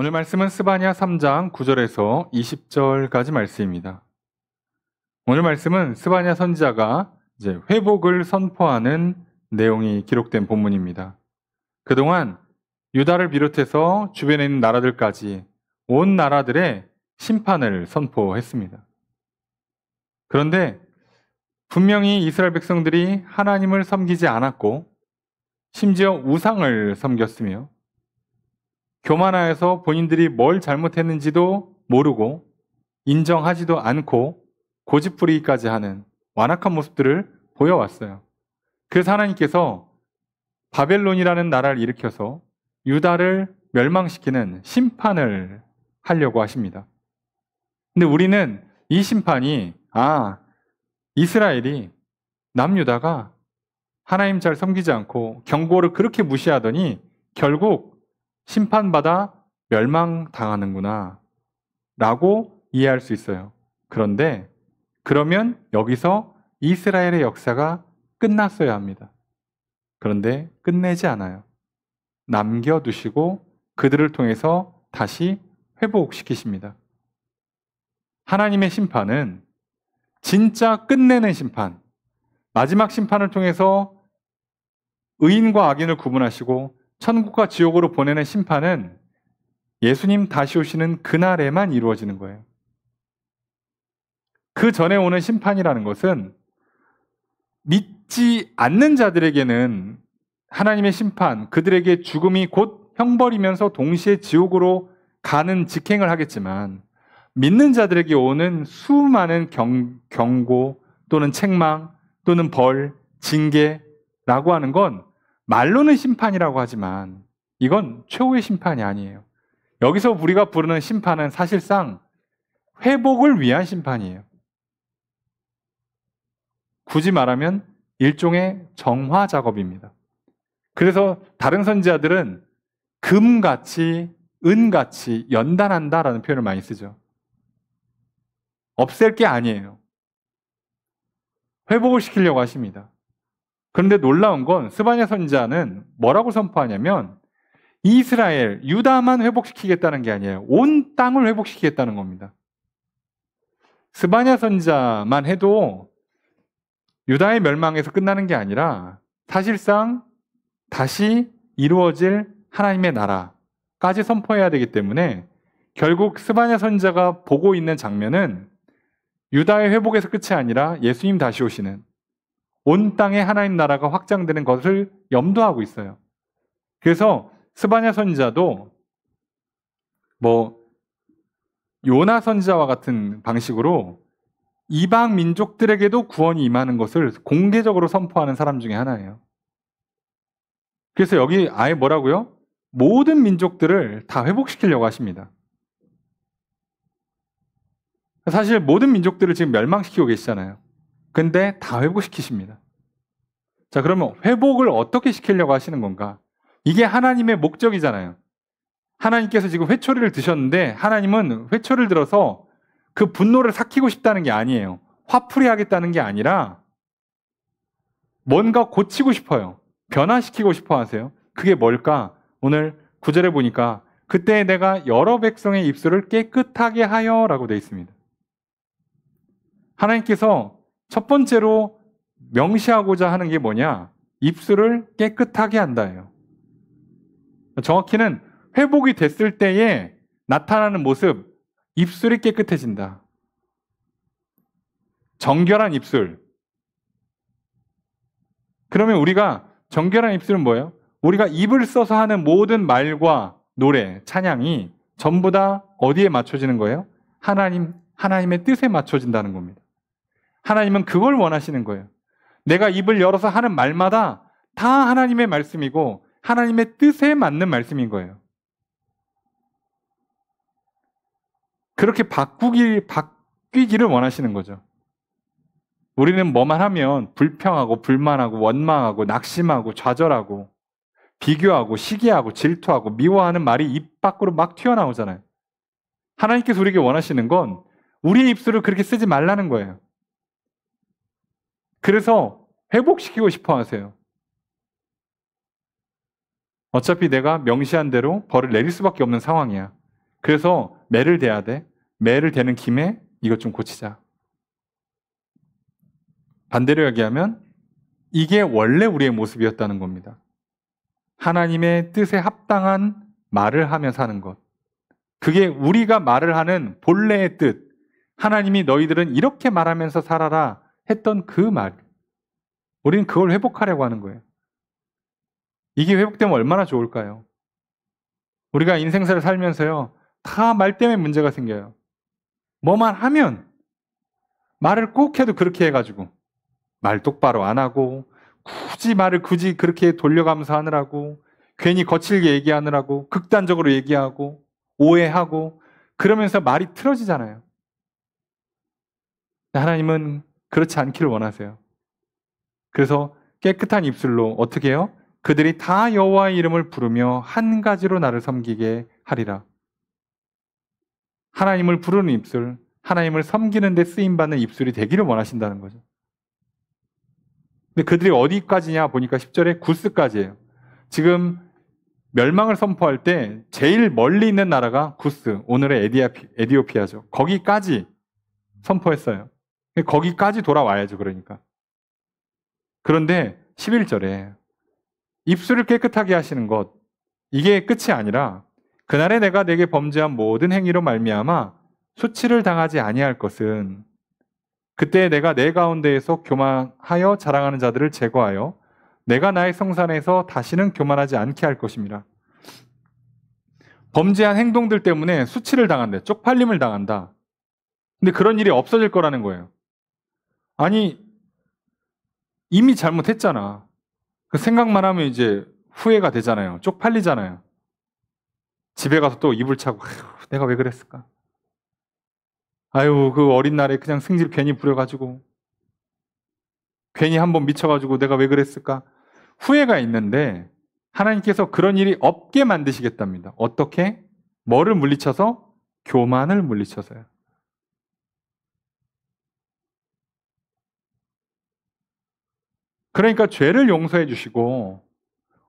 오늘 말씀은 스바냐 3장 9절에서 20절까지 말씀입니다. 오늘 말씀은 스바냐 선지자가 이제 회복을 선포하는 내용이 기록된 본문입니다. 그동안 유다를 비롯해서 주변에 있는 나라들까지 온 나라들의 심판을 선포했습니다. 그런데 분명히 이스라엘 백성들이 하나님을 섬기지 않았고 심지어 우상을 섬겼으며 교만하여서 본인들이 뭘 잘못했는지도 모르고 인정하지도 않고 고집부리기까지 하는 완악한 모습들을 보여왔어요. 그래서 하나님께서 바벨론이라는 나라를 일으켜서 유다를 멸망시키는 심판을 하려고 하십니다. 근데 우리는 이 심판이 이스라엘이 남유다가 하나님 잘 섬기지 않고 경고를 그렇게 무시하더니 결국 심판받아 멸망당하는구나 라고 이해할 수 있어요. 그런데 그러면 여기서 이스라엘의 역사가 끝났어야 합니다. 그런데 끝내지 않아요. 남겨두시고 그들을 통해서 다시 회복시키십니다. 하나님의 심판은 진짜 끝내는 심판, 마지막 심판을 통해서 의인과 악인을 구분하시고 천국과 지옥으로 보내는 심판은 예수님 다시 오시는 그날에만 이루어지는 거예요. 그 전에 오는 심판이라는 것은 믿지 않는 자들에게는 하나님의 심판, 그들에게 죽음이 곧 형벌이면서 동시에 지옥으로 가는 직행을 하겠지만 믿는 자들에게 오는 수많은 경고 또는 책망 또는 벌, 징계라고 하는 건 말로는 심판이라고 하지만 이건 최후의 심판이 아니에요. 여기서 우리가 부르는 심판은 사실상 회복을 위한 심판이에요. 굳이 말하면 일종의 정화 작업입니다. 그래서 다른 선지자들은 금같이 은같이 연단한다라는 표현을 많이 쓰죠. 없앨 게 아니에요. 회복을 시키려고 하십니다. 그런데 놀라운 건 스바냐 선지자는 뭐라고 선포하냐면 이스라엘, 유다만 회복시키겠다는 게 아니에요. 온 땅을 회복시키겠다는 겁니다. 스바냐 선지자만 해도 유다의 멸망에서 끝나는 게 아니라 사실상 다시 이루어질 하나님의 나라까지 선포해야 되기 때문에 결국 스바냐 선지자가 보고 있는 장면은 유다의 회복에서 끝이 아니라 예수님 다시 오시는 온 땅에 하나님 나라가 확장되는 것을 염두하고 있어요. 그래서 스바냐 선지자도 요나 선지자와 같은 방식으로 이방 민족들에게도 구원이 임하는 것을 공개적으로 선포하는 사람 중에 하나예요. 그래서 여기 아예 뭐라고요? 모든 민족들을 다 회복시키려고 하십니다. 사실 모든 민족들을 지금 멸망시키고 계시잖아요. 근데 다 회복시키십니다. 자, 그러면 회복을 어떻게 시키려고 하시는 건가? 이게 하나님의 목적이잖아요. 하나님께서 지금 회초리를 드셨는데 하나님은 회초리를 들어서 그 분노를 삭히고 싶다는 게 아니에요. 화풀이 하겠다는 게 아니라 뭔가 고치고 싶어요. 변화시키고 싶어 하세요. 그게 뭘까? 오늘 9절에 보니까 그때 내가 여러 백성의 입술을 깨끗하게 하여 라고 되어 있습니다. 하나님께서 첫 번째로 명시하고자 하는 게 뭐냐? 입술을 깨끗하게 한다예요. 정확히는 회복이 됐을 때에 나타나는 모습, 입술이 깨끗해진다. 정결한 입술. 그러면 우리가 정결한 입술은 뭐예요? 우리가 입을 써서 하는 모든 말과 노래, 찬양이 전부 다 어디에 맞춰지는 거예요? 하나님의 뜻에 맞춰진다는 겁니다. 하나님은 그걸 원하시는 거예요. 내가 입을 열어서 하는 말마다 다 하나님의 말씀이고 하나님의 뜻에 맞는 말씀인 거예요. 그렇게 바뀌기를 원하시는 거죠. 우리는 뭐만 하면 불평하고 불만하고 원망하고 낙심하고 좌절하고 비교하고 시기하고 질투하고 미워하는 말이 입 밖으로 막 튀어나오잖아요. 하나님께서 우리에게 원하시는 건 우리의 입술을 그렇게 쓰지 말라는 거예요. 그래서 회복시키고 싶어 하세요. 어차피 내가 명시한 대로 벌을 내릴 수밖에 없는 상황이야. 그래서 매를 대야 돼. 매를 대는 김에 이것 좀 고치자. 반대로 얘기하면 이게 원래 우리의 모습이었다는 겁니다. 하나님의 뜻에 합당한 말을 하며 사는 것. 그게 우리가 말을 하는 본래의 뜻. 하나님이 너희들은 이렇게 말하면서 살아라 했던 그 말. 우리는 그걸 회복하려고 하는 거예요. 이게 회복되면 얼마나 좋을까요? 우리가 인생사를 살면서요, 다 말 때문에 문제가 생겨요. 뭐만 하면, 말을 꼭 해도 그렇게 해가지고, 말 똑바로 안 하고, 굳이 그렇게 돌려가면서 하느라고, 괜히 거칠게 얘기하느라고, 극단적으로 얘기하고, 오해하고, 그러면서 말이 틀어지잖아요. 하나님은 그렇지 않기를 원하세요. 그래서 깨끗한 입술로 어떻게 해요? 그들이 다 여호와의 이름을 부르며 한 가지로 나를 섬기게 하리라. 하나님을 부르는 입술, 하나님을 섬기는 데 쓰임받는 입술이 되기를 원하신다는 거죠. 근데 그들이 어디까지냐 보니까 10절에 구스까지예요. 지금 멸망을 선포할 때 제일 멀리 있는 나라가 구스, 오늘의 에디오피아죠. 거기까지 선포했어요. 거기까지 돌아와야죠, 그러니까. 그런데 11절에 입술을 깨끗하게 하시는 것, 이게 끝이 아니라 그날에 내가 내게 범죄한 모든 행위로 말미암아 수치를 당하지 아니할 것은 그때 내가 내 가운데에서 교만하여 자랑하는 자들을 제거하여 내가 나의 성산에서 다시는 교만하지 않게 할 것입니다. 범죄한 행동들 때문에 수치를 당한대, 쪽팔림을 당한다. 근데 그런 일이 없어질 거라는 거예요. 아니, 이미 잘못했잖아. 그 생각만 하면 이제 후회가 되잖아요. 쪽팔리잖아요. 집에 가서 또 이불 차고, 아휴, 내가 왜 그랬을까? 아유, 그 어린 날에 그냥 승질 괜히 부려가지고, 괜히 한번 미쳐가지고 내가 왜 그랬을까? 후회가 있는데, 하나님께서 그런 일이 없게 만드시겠답니다. 어떻게? 뭐를 물리쳐서? 교만을 물리쳐서요. 그러니까 죄를 용서해 주시고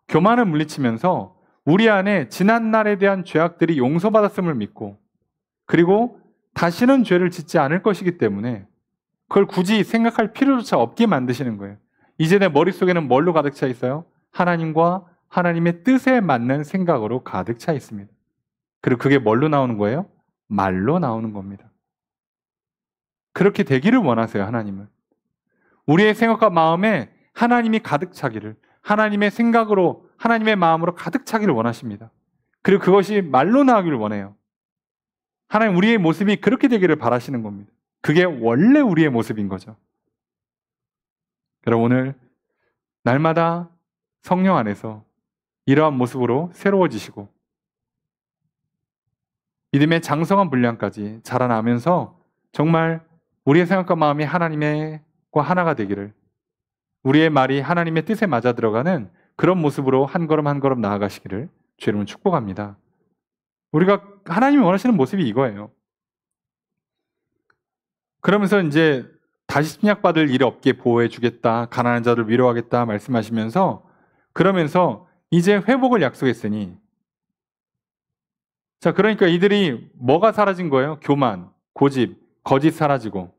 교만을 물리치면서 우리 안에 지난날에 대한 죄악들이 용서받았음을 믿고 그리고 다시는 죄를 짓지 않을 것이기 때문에 그걸 굳이 생각할 필요조차 없게 만드시는 거예요. 이제 내 머릿속에는 뭘로 가득 차 있어요? 하나님과 하나님의 뜻에 맞는 생각으로 가득 차 있습니다. 그리고 그게 뭘로 나오는 거예요? 말로 나오는 겁니다. 그렇게 되기를 원하세요, 하나님은. 우리의 생각과 마음에 하나님이 가득 차기를, 하나님의 생각으로, 하나님의 마음으로 가득 차기를 원하십니다. 그리고 그것이 말로 나오기를 원해요. 하나님, 우리의 모습이 그렇게 되기를 바라시는 겁니다. 그게 원래 우리의 모습인 거죠. 여러분, 오늘 날마다 성령 안에서 이러한 모습으로 새로워지시고 믿음의 장성한 분량까지 자라나면서 정말 우리의 생각과 마음이 하나님과 하나가 되기를, 우리의 말이 하나님의 뜻에 맞아 들어가는 그런 모습으로 한 걸음 한 걸음 나아가시기를 주의 이름으로 축복합니다. 우리가 하나님이 원하시는 모습이 이거예요. 그러면서 이제 다시 침략받을 일이 없게 보호해 주겠다, 가난한 자들 위로하겠다 말씀하시면서 그러면서 이제 회복을 약속했으니, 자, 그러니까 이들이 뭐가 사라진 거예요? 교만, 고집, 거짓 사라지고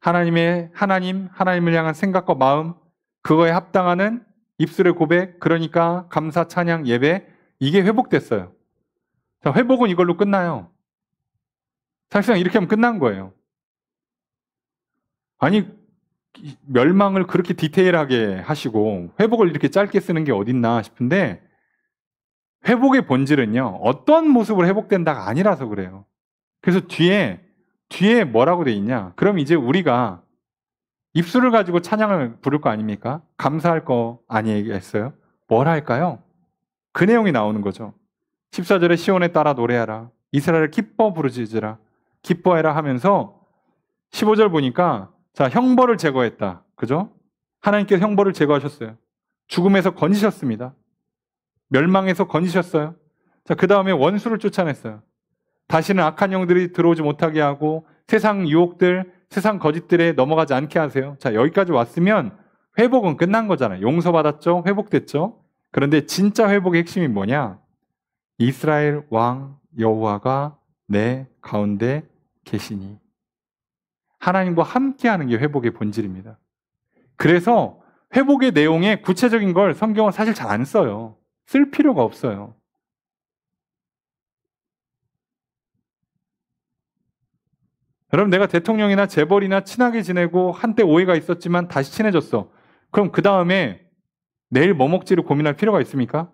하나님을 향한 생각과 마음, 그거에 합당하는 입술의 고백, 그러니까 감사, 찬양, 예배, 이게 회복됐어요. 자, 회복은 이걸로 끝나요. 사실상 이렇게 하면 끝난 거예요. 아니, 멸망을 그렇게 디테일하게 하시고 회복을 이렇게 짧게 쓰는 게 어딨나 싶은데, 회복의 본질은요, 어떤 모습으로 회복된다가 아니라서 그래요. 그래서 뒤에 뭐라고 돼 있냐? 그럼 이제 우리가 입술을 가지고 찬양을 부를 거 아닙니까? 감사할 거 아니겠어요? 뭘 할까요? 그 내용이 나오는 거죠. 14절에 시온에 따라 노래하라. 이스라엘을 기뻐 부르짖으라. 기뻐해라 하면서 15절 보니까, 자, 형벌을 제거했다. 그죠? 하나님께서 형벌을 제거하셨어요. 죽음에서 건지셨습니다. 멸망에서 건지셨어요. 자, 그 다음에 원수를 쫓아냈어요. 다시는 악한 영들이 들어오지 못하게 하고 세상 유혹들, 세상 거짓들에 넘어가지 않게 하세요. 자, 여기까지 왔으면 회복은 끝난 거잖아요. 용서받았죠? 회복됐죠? 그런데 진짜 회복의 핵심이 뭐냐? 이스라엘 왕 여호와가 내 가운데 계시니. 하나님과 함께하는 게 회복의 본질입니다. 그래서 회복의 내용에 구체적인 걸 성경은 사실 잘 안 써요. 쓸 필요가 없어요. 여러분, 내가 대통령이나 재벌이나 친하게 지내고 한때 오해가 있었지만 다시 친해졌어. 그럼 그 다음에 내일 뭐 먹지를 고민할 필요가 있습니까?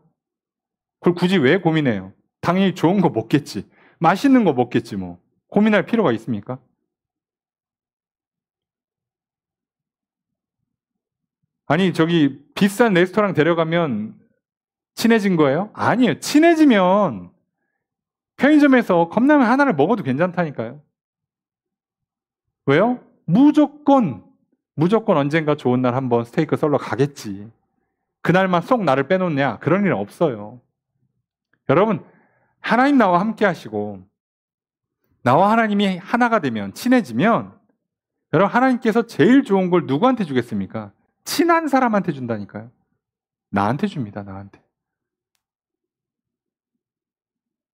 그걸 굳이 왜 고민해요? 당연히 좋은 거 먹겠지. 맛있는 거 먹겠지 뭐. 고민할 필요가 있습니까? 아니, 저기 비싼 레스토랑 데려가면 친해진 거예요? 아니에요. 친해지면 편의점에서 컵라면 하나를 먹어도 괜찮다니까요. 왜요? 무조건 언젠가 좋은 날 한번 스테이크 썰러 가겠지. 그날만 쏙 나를 빼놓냐? 그런 일은 없어요. 여러분, 하나님 나와 함께 하시고 나와 하나님이 하나가 되면, 친해지면, 여러분, 하나님께서 제일 좋은 걸 누구한테 주겠습니까? 친한 사람한테 준다니까요. 나한테 줍니다. 나한테.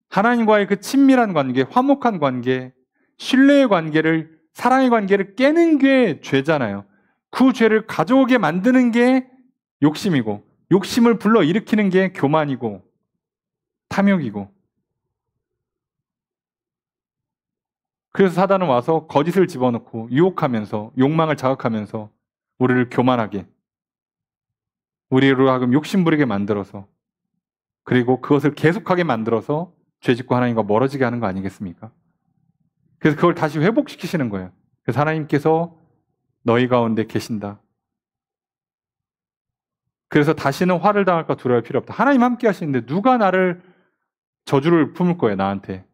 하나님과의 그 친밀한 관계, 화목한 관계, 신뢰의 관계를, 사랑의 관계를 깨는 게 죄잖아요. 그 죄를 가져오게 만드는 게 욕심이고, 욕심을 불러일으키는 게 교만이고 탐욕이고. 그래서 사단은 와서 거짓을 집어넣고 유혹하면서, 욕망을 자극하면서 우리를 교만하게, 우리로 하여금 욕심 부리게 만들어서, 그리고 그것을 계속하게 만들어서 죄짓고 하나님과 멀어지게 하는 거 아니겠습니까? 그래서 그걸 다시 회복시키시는 거예요. 그래서 하나님께서 너희 가운데 계신다. 그래서 다시는 화를 당할까 두려워할 필요 없다. 하나님 함께 하시는데 누가 나를 저주를 품을 거예요, 나한테.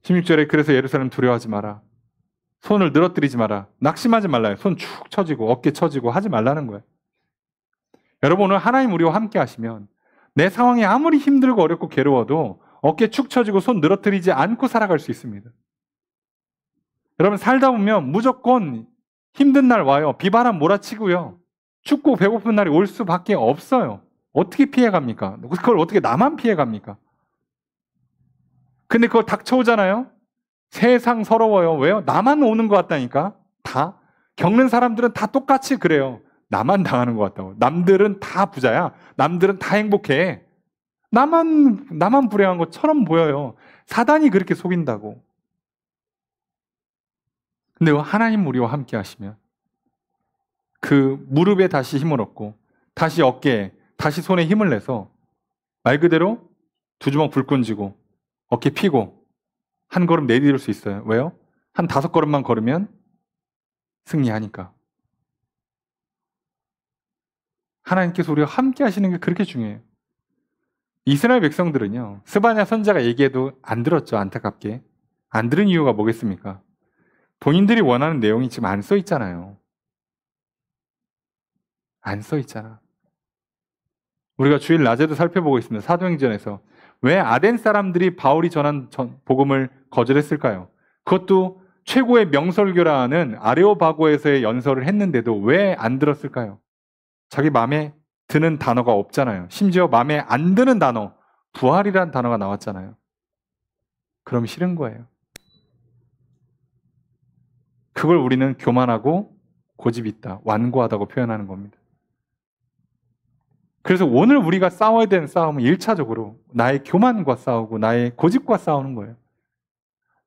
16절에 그래서 예루살렘 두려워하지 마라. 손을 늘어뜨리지 마라. 낙심하지 말라요. 손 축 처지고 어깨 처지고 하지 말라는 거예요. 여러분, 오늘 하나님 우리와 함께 하시면 내 상황이 아무리 힘들고 어렵고 괴로워도 어깨 축 처지고 손 늘어뜨리지 않고 살아갈 수 있습니다. 여러분, 살다 보면 무조건 힘든 날 와요. 비바람 몰아치고요. 춥고 배고픈 날이 올 수밖에 없어요. 어떻게 피해갑니까? 그걸 어떻게 나만 피해갑니까? 근데 그걸 닥쳐오잖아요. 세상 서러워요. 왜요? 나만 오는 것 같다니까. 다. 겪는 사람들은 다 똑같이 그래요. 나만 당하는 것 같다고. 남들은 다 부자야. 남들은 다 행복해. 나만 불행한 것처럼 보여요. 사단이 그렇게 속인다고. 근데 하나님 우리와 함께 하시면 그 무릎에 다시 힘을 얻고, 다시 어깨에, 다시 손에 힘을 내서 말 그대로 두 주먹 불끈 쥐고 어깨 피고 한 걸음 내디딜 수 있어요. 왜요? 한 5걸음만 걸으면 승리하니까. 하나님께서 우리와 함께 하시는 게 그렇게 중요해요. 이스라엘 백성들은요, 스바냐 선지자가 얘기해도 안 들었죠. 안타깝게. 안 들은 이유가 뭐겠습니까? 본인들이 원하는 내용이 지금 안 써 있잖아요. 안 써 있잖아. 우리가 주일 낮에도 살펴보고 있습니다. 사도행전에서. 왜 아덴 사람들이 바울이 전한 복음을 거절했을까요? 그것도 최고의 명설교라 하는 아레오바고에서의 연설을 했는데도 왜 안 들었을까요? 자기 마음에 드는 단어가 없잖아요. 심지어 마음에 안 드는 단어, 부활이라는 단어가 나왔잖아요. 그럼 싫은 거예요. 그걸 우리는 교만하고 고집이 있다, 완고하다고 표현하는 겁니다. 그래서 오늘 우리가 싸워야 되는 싸움은 1차적으로 나의 교만과 싸우고 나의 고집과 싸우는 거예요.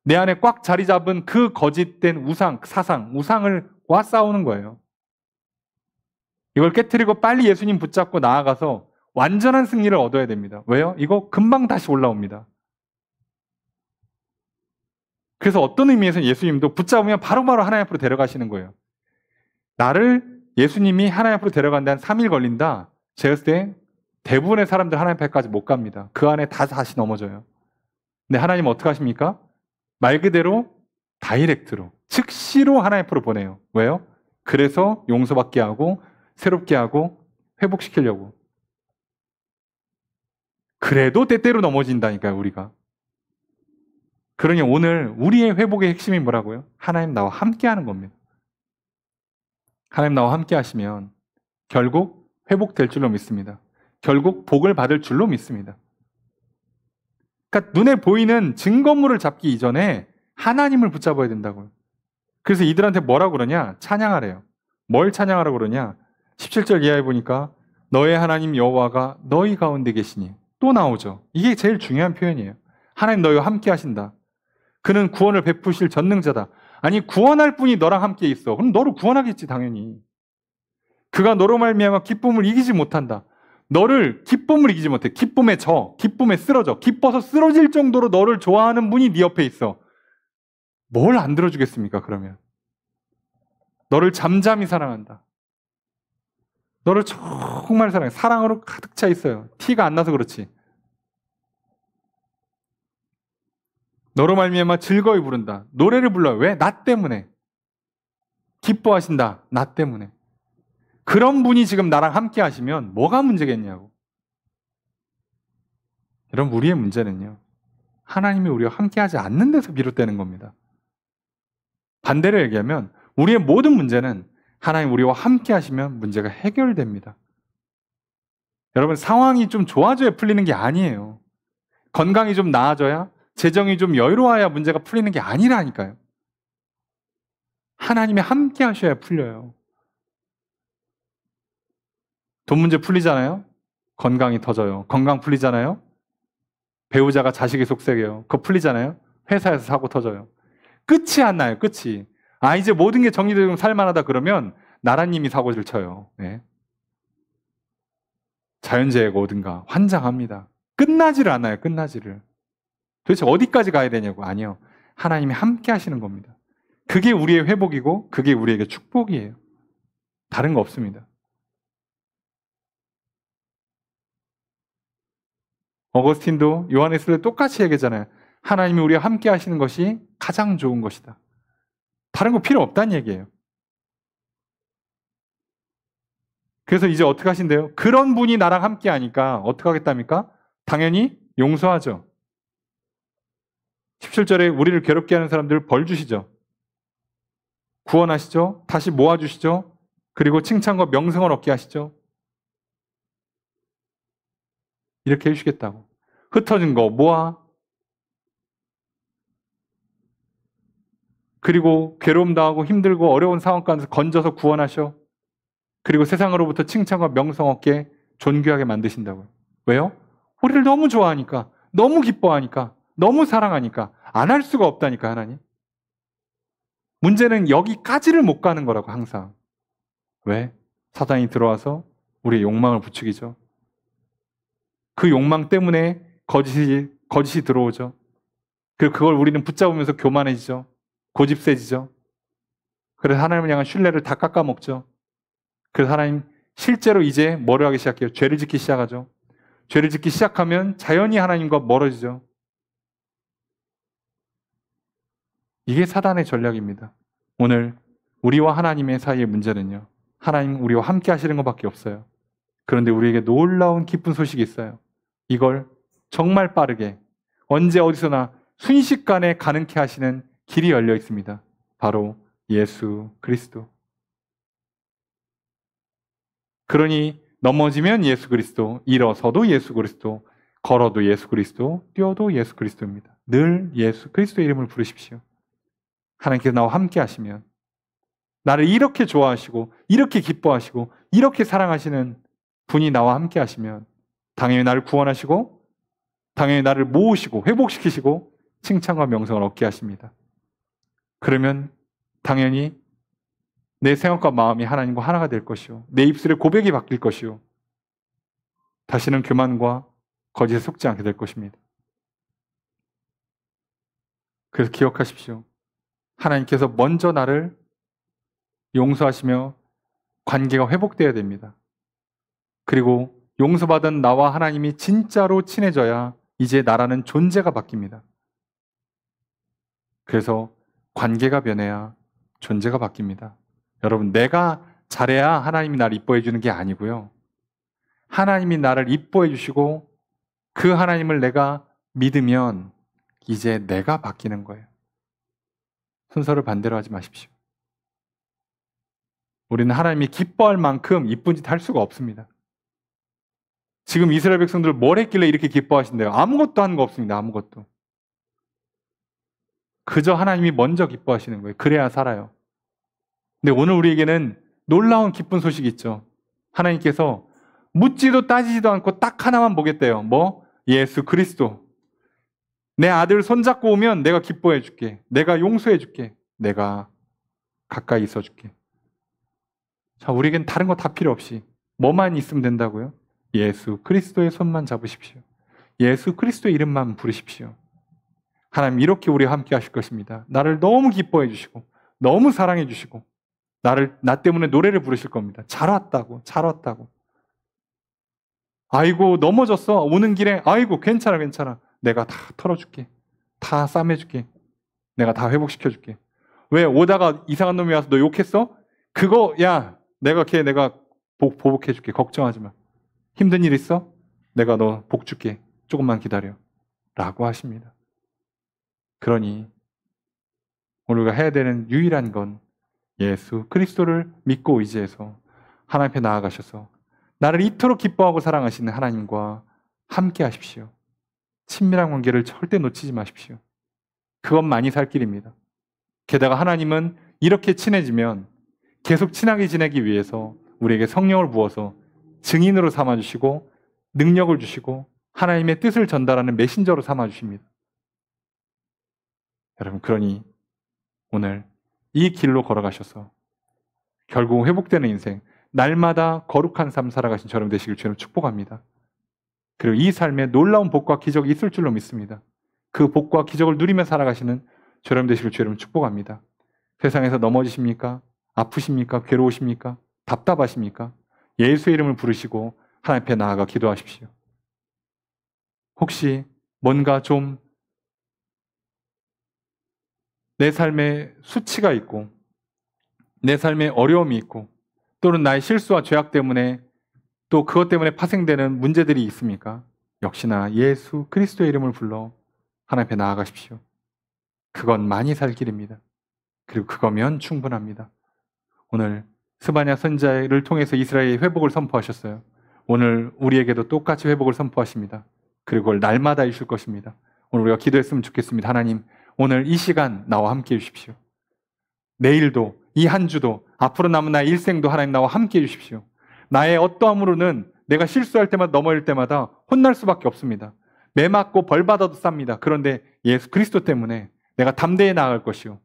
내 안에 꽉 자리 잡은 그 거짓된 우상, 우상과 싸우는 거예요. 이걸 깨트리고 빨리 예수님 붙잡고 나아가서 완전한 승리를 얻어야 됩니다. 왜요? 이거 금방 다시 올라옵니다. 그래서 어떤 의미에서 예수님도 붙잡으면 바로바로 하나님 앞으로 데려가시는 거예요. 나를 예수님이 하나님 앞으로 데려간데 한 3일 걸린다. 제가 봤을 때 대부분의 사람들 하나님 앞에까지 못 갑니다. 그 안에 다 다시 넘어져요. 근데 하나님은 어떻게 하십니까? 말 그대로 다이렉트로, 즉시로 하나님 앞으로 보내요. 왜요? 그래서 용서받게 하고 새롭게 하고 회복시키려고. 그래도 때때로 넘어진다니까요, 우리가. 그러니 오늘 우리의 회복의 핵심이 뭐라고요? 하나님 나와 함께 하는 겁니다. 하나님 나와 함께 하시면 결국 회복될 줄로 믿습니다. 결국 복을 받을 줄로 믿습니다. 그러니까 눈에 보이는 증거물을 잡기 이전에 하나님을 붙잡아야 된다고요. 그래서 이들한테 뭐라고 그러냐? 찬양하래요. 뭘 찬양하라고 그러냐? 17절 이하에 보니까 너의 하나님 여호와가 너희 가운데 계시니 또 나오죠. 이게 제일 중요한 표현이에요. 하나님 너희와 함께 하신다. 그는 구원을 베푸실 전능자다. 아니 구원할 분이 너랑 함께 있어. 그럼 너를 구원하겠지 당연히. 그가 너로 말미암아 기쁨을 이기지 못한다. 너를 기쁨을 이기지 못해. 기쁨에 져. 기쁨에 쓰러져. 기뻐서 쓰러질 정도로 너를 좋아하는 분이 네 옆에 있어. 뭘 안 들어주겠습니까 그러면? 너를 잠잠히 사랑한다. 너를 정말 사랑해. 사랑으로 가득 차 있어요. 티가 안 나서 그렇지. 너로 말미암아 즐거이 부른다. 노래를 불러요. 왜? 나 때문에. 기뻐하신다. 나 때문에. 그런 분이 지금 나랑 함께 하시면 뭐가 문제겠냐고. 여러분 우리의 문제는요. 하나님이 우리와 함께 하지 않는 데서 비롯되는 겁니다. 반대로 얘기하면 우리의 모든 문제는 하나님 우리와 함께 하시면 문제가 해결됩니다. 여러분 상황이 좀 좋아져야 풀리는 게 아니에요. 건강이 좀 나아져야 재정이 좀 여유로워야 문제가 풀리는 게 아니라니까요. 하나님이 함께 하셔야 풀려요. 돈 문제 풀리잖아요. 건강이 터져요. 건강 풀리잖아요. 배우자가 자식이 속썩여요. 그거 풀리잖아요. 회사에서 사고 터져요. 끝이 안 나요. 끝이. 아 이제 모든 게 정리되면 살만하다 그러면 나라님이 사고를 쳐요. 네. 자연재해가 오든가 환장합니다. 끝나지를 않아요. 끝나지를. 도대체 어디까지 가야 되냐고. 아니요. 하나님이 함께 하시는 겁니다. 그게 우리의 회복이고 그게 우리에게 축복이에요. 다른 거 없습니다. 어거스틴도 요한에서 똑같이 얘기하잖아요. 하나님이 우리와 함께 하시는 것이 가장 좋은 것이다. 다른 거 필요 없다는 얘기예요. 그래서 이제 어떻게 하신대요? 그런 분이 나랑 함께 하니까 어떻게 하겠답니까? 당연히 용서하죠. 17절에 우리를 괴롭게 하는 사람들 벌 주시죠. 구원하시죠. 다시 모아주시죠. 그리고 칭찬과 명성을 얻게 하시죠. 이렇게 해주시겠다고. 흩어진 거 모아. 그리고 괴로움 당하고 힘들고 어려운 상황 가운데서 건져서 구원하셔. 그리고 세상으로부터 칭찬과 명성 얻게 존귀하게 만드신다고요. 왜요? 우리를 너무 좋아하니까, 너무 기뻐하니까, 너무 사랑하니까 안 할 수가 없다니까 하나님. 문제는 여기까지를 못 가는 거라고 항상. 왜? 사단이 들어와서 우리의 욕망을 부추기죠. 그 욕망 때문에 거짓이 들어오죠. 그리고 그걸 우리는 붙잡으면서 교만해지죠. 고집세지죠. 그래서 하나님을 향한 신뢰를 다 깎아먹죠. 그래서 하나님 실제로 이제 뭐를 하기 시작해요? 죄를 짓기 시작하죠. 죄를 짓기 시작하면 자연히 하나님과 멀어지죠. 이게 사단의 전략입니다. 오늘 우리와 하나님의 사이의 문제는요. 하나님 우리와 함께 하시는 것밖에 없어요. 그런데 우리에게 놀라운 기쁜 소식이 있어요. 이걸 정말 빠르게 언제 어디서나 순식간에 가능케 하시는 길이 열려 있습니다. 바로 예수 그리스도. 그러니 넘어지면 예수 그리스도, 일어서도 예수 그리스도, 걸어도 예수 그리스도, 뛰어도 예수 그리스도입니다. 늘 예수 그리스도의 이름을 부르십시오. 하나님께서 나와 함께 하시면 나를 이렇게 좋아하시고 이렇게 기뻐하시고 이렇게 사랑하시는 분이 나와 함께 하시면 당연히 나를 구원하시고 당연히 나를 모으시고 회복시키시고 칭찬과 명성을 얻게 하십니다. 그러면 당연히 내 생각과 마음이 하나님과 하나가 될 것이요. 내 입술의 고백이 바뀔 것이요. 다시는 교만과 거짓에 속지 않게 될 것입니다. 그래서 기억하십시오. 하나님께서 먼저 나를 용서하시며 관계가 회복되어야 됩니다. 그리고 용서받은 나와 하나님이 진짜로 친해져야 이제 나라는 존재가 바뀝니다. 그래서 관계가 변해야 존재가 바뀝니다. 여러분, 내가 잘해야 하나님이 나를 이뻐해 주는 게 아니고요. 하나님이 나를 이뻐해 주시고 그 하나님을 내가 믿으면 이제 내가 바뀌는 거예요. 순서를 반대로 하지 마십시오. 우리는 하나님이 기뻐할 만큼 이쁜 짓 할 수가 없습니다. 지금 이스라엘 백성들 뭘 했길래 이렇게 기뻐하신대요? 아무것도 한 거 없습니다. 아무것도. 그저 하나님이 먼저 기뻐하시는 거예요. 그래야 살아요. 근데 오늘 우리에게는 놀라운 기쁜 소식이 있죠. 하나님께서 묻지도 따지지도 않고 딱 하나만 보겠대요. 뭐? 예수 그리스도. 내 아들 손잡고 오면 내가 기뻐해 줄게. 내가 용서해 줄게. 내가 가까이 있어 줄게. 자, 우리에겐 다른 거 다 필요 없이 뭐만 있으면 된다고요? 예수 그리스도의 손만 잡으십시오. 예수 그리스도의 이름만 부르십시오. 하나님 이렇게 우리와 함께 하실 것입니다. 나를 너무 기뻐해 주시고 너무 사랑해 주시고 나 때문에 노래를 부르실 겁니다. 잘 왔다고, 잘 왔다고. 아이고 넘어졌어. 오는 길에 아이고 괜찮아 괜찮아. 내가 다 털어줄게. 다 싸매줄게. 내가 다 회복시켜줄게. 왜 오다가 이상한 놈이 와서 너 욕했어? 그거 야 내가 보복해줄게. 걱정하지 마. 힘든 일 있어? 내가 너 복 줄게. 조금만 기다려. 라고 하십니다. 그러니 오늘 우리가 해야 되는 유일한 건 예수 그리스도를 믿고 의지해서 하나님 앞에 나아가셔서 나를 이토록 기뻐하고 사랑하시는 하나님과 함께 하십시오. 친밀한 관계를 절대 놓치지 마십시오. 그것만이 살 길입니다. 게다가 하나님은 이렇게 친해지면 계속 친하게 지내기 위해서 우리에게 성령을 부어서 증인으로 삼아주시고 능력을 주시고 하나님의 뜻을 전달하는 메신저로 삼아주십니다. 여러분 그러니 오늘 이 길로 걸어가셔서 결국 회복되는 인생, 날마다 거룩한 삶 살아가신 저럼 되시길 주님 축복합니다. 그리고 이 삶에 놀라운 복과 기적이 있을 줄로 믿습니다. 그 복과 기적을 누리며 살아가시는 저럼 되시길 주님 축복합니다. 세상에서 넘어지십니까? 아프십니까? 괴로우십니까? 답답하십니까? 예수의 이름을 부르시고 하나님 앞에 나아가 기도하십시오. 혹시 뭔가 좀 내 삶에 수치가 있고 내 삶에 어려움이 있고 또는 나의 실수와 죄악 때문에 또 그것 때문에 파생되는 문제들이 있습니까? 역시나 예수 그리스도의 이름을 불러 하나님 앞에 나아가십시오. 그건 많이 살 길입니다. 그리고 그거면 충분합니다. 오늘 스바냐 선지자를 통해서 이스라엘의 회복을 선포하셨어요. 오늘 우리에게도 똑같이 회복을 선포하십니다. 그리고 그걸 날마다 이실 것입니다. 오늘 우리가 기도했으면 좋겠습니다. 하나님 오늘 이 시간 나와 함께 해주십시오. 내일도 이 한 주도 앞으로 남은 나의 일생도 하나님 나와 함께 해주십시오. 나의 어떠함으로는 내가 실수할 때마다 넘어질 때마다 혼날 수밖에 없습니다. 매 맞고 벌 받아도 쌉니다. 그런데 예수 그리스도 때문에 내가 담대히 나아갈 것이요.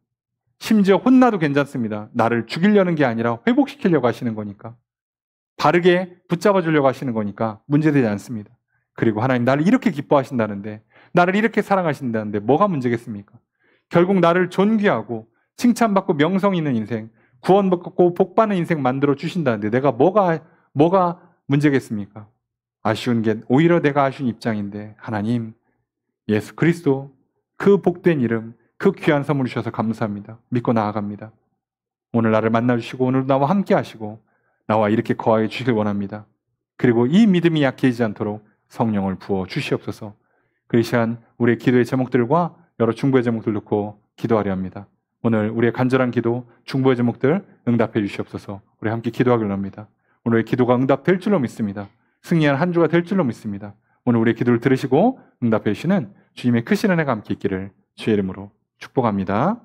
심지어 혼나도 괜찮습니다. 나를 죽이려는 게 아니라 회복시키려고 하시는 거니까. 바르게 붙잡아 주려고 하시는 거니까 문제되지 않습니다. 그리고 하나님 나를 이렇게 기뻐하신다는데 나를 이렇게 사랑하신다는데 뭐가 문제겠습니까? 결국 나를 존귀하고 칭찬받고 명성 있는 인생, 구원받고 복받는 인생 만들어 주신다는데 내가 뭐가 문제겠습니까? 아쉬운 게 오히려 내가 아쉬운 입장인데 하나님, 예수 그리스도 그 복된 이름, 그 귀한 선물 주셔서 감사합니다. 믿고 나아갑니다. 오늘 나를 만나주시고 오늘 나와 함께 하시고 나와 이렇게 거하여 주시길 원합니다. 그리고 이 믿음이 약해지지 않도록 성령을 부어 주시옵소서. 그 시간 우리의 기도의 제목들과 여러 중보의 제목들 놓고 기도하려 합니다. 오늘 우리의 간절한 기도, 중보의 제목들 응답해 주시옵소서. 우리 함께 기도하기를 합니다. 오늘의 기도가 응답될 줄로 믿습니다. 승리한 한 주가 될 줄로 믿습니다. 오늘 우리의 기도를 들으시고 응답해 주시는 주님의 크신 은혜가 함께 있기를 주의 이름으로 축복합니다.